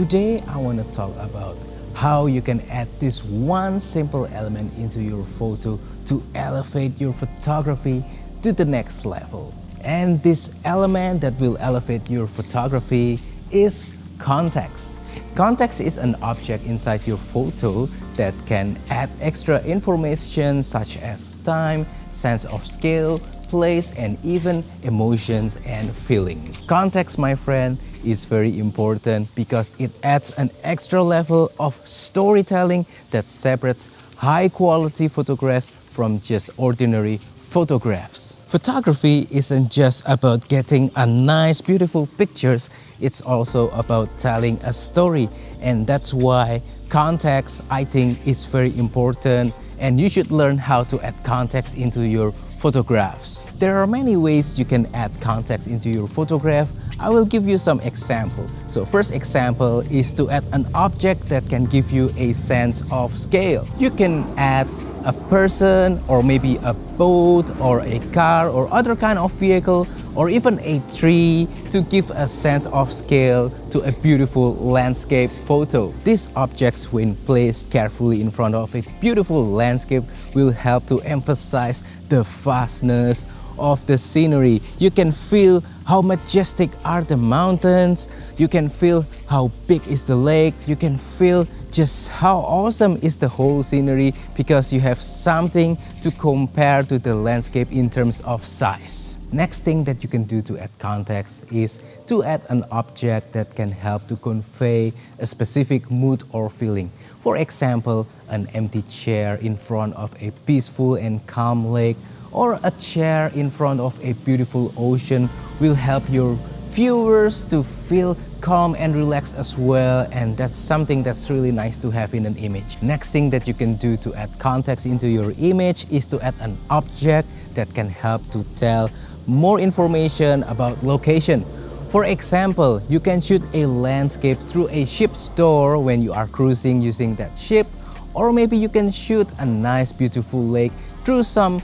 Today I want to talk about how you can add this one simple element into your photo to elevate your photography to the next level. And this element that will elevate your photography is context. Context is an object inside your photo that can add extra information such as time, sense of scale, place, and even emotions and feeling. Context, my friend, is very important because it adds an extra level of storytelling that separates high-quality photographs from just ordinary photographs. Photography isn't just about getting a nice, beautiful pictures. It's also about telling a story, and that's why context, I think, is very important, and you should learn how to add context into your photographs. There are many ways you can add context into your photograph. I will give you some examples. So first example is to add an object that can give you a sense of scale. You can add a person or maybe a boat or a car or other kind of vehicle or even a tree to give a sense of scale to a beautiful landscape photo. These objects, when placed carefully in front of a beautiful landscape, will help to emphasize the vastness of the scenery. You can feel how majestic are the mountains, you can feel how big is the lake, you can feel just how awesome is the whole scenery because you have something to compare to the landscape in terms of size. Next thing that you can do to add context is to add an object that can help to convey a specific mood or feeling. For example, an empty chair in front of a peaceful and calm lake, or a chair in front of a beautiful ocean will help your viewers to feel calm and relaxed as well, and that's something that's really nice to have in an image. Next thing that you can do to add context into your image is to add an object that can help to tell more information about location. For example, you can shoot a landscape through a ship's door when you are cruising using that ship, or maybe you can shoot a nice beautiful lake through some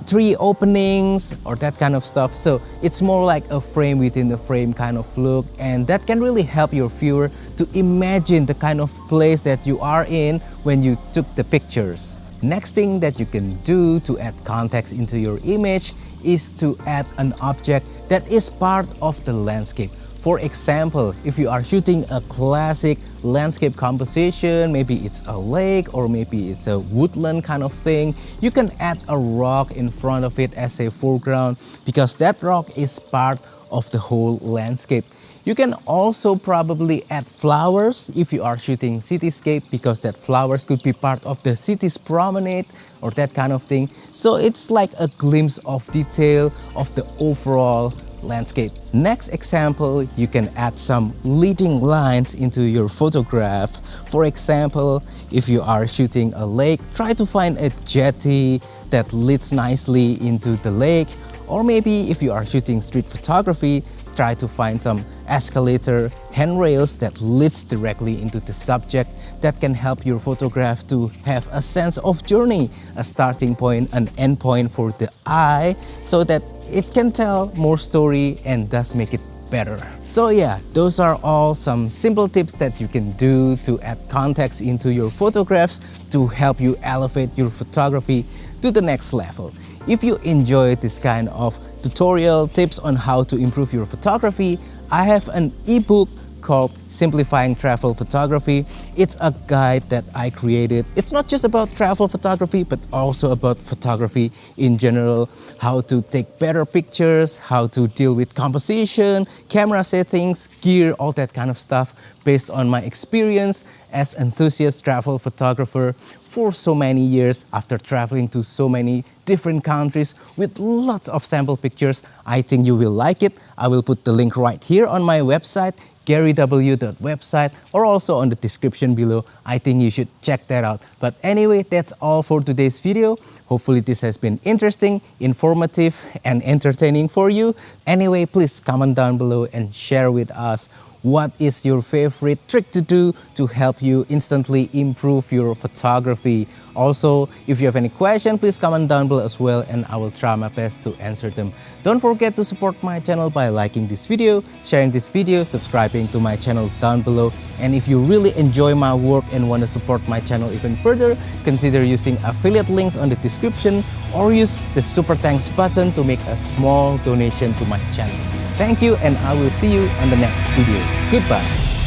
tree openings or that kind of stuff. So it's more like a frame within a frame kind of look, and that can really help your viewer to imagine the kind of place that you are in when you took the pictures. Next thing that you can do to add context into your image is to add an object that is part of the landscape. For example, if you are shooting a classic landscape composition, maybe it's a lake or maybe it's a woodland kind of thing, you can add a rock in front of it as a foreground because that rock is part of the whole landscape. You can also probably add flowers if you are shooting cityscape because that flowers could be part of the city's promenade or that kind of thing. So it's like a glimpse of detail of the overall landscape. Next example, you can add some leading lines into your photograph. For example, if you are shooting a lake, try to find a jetty that leads nicely into the lake. Or maybe if you are shooting street photography, try to find some escalator handrails that leads directly into the subject that can help your photograph to have a sense of journey, a starting point, an end point for the eye, so that it can tell more story and thus make it better. So yeah, those are all some simple tips that you can do to add context into your photographs to help you elevate your photography to the next level. If you enjoy this kind of tutorial tips on how to improve your photography, I have an ebook called Simplifying Travel Photography. It's a guide that I created. It's not just about travel photography, but also about photography in general, how to take better pictures, how to deal with composition, camera settings, gear, all that kind of stuff based on my experience as an enthusiast travel photographer for so many years after traveling to so many different countries with lots of sample pictures. I think you will like it. I will put the link right here on my website, garyw.website, or also on the description below. I think you should check that out. But anyway, that's all for today's video. Hopefully this has been interesting, informative, and entertaining for you. Anyway, please comment down below and share with us what is your favorite trick to do to help you instantly improve your photography. Also, if you have any question, please comment down below as well, and I will try my best to answer them. Don't forget to support my channel by liking this video, sharing this video, subscribing to my channel down below. And if you really enjoy my work and want to support my channel even further, consider using affiliate links on the description or use the super thanks button to make a small donation to my channel. Thank you, and I will see you on the next video. Goodbye.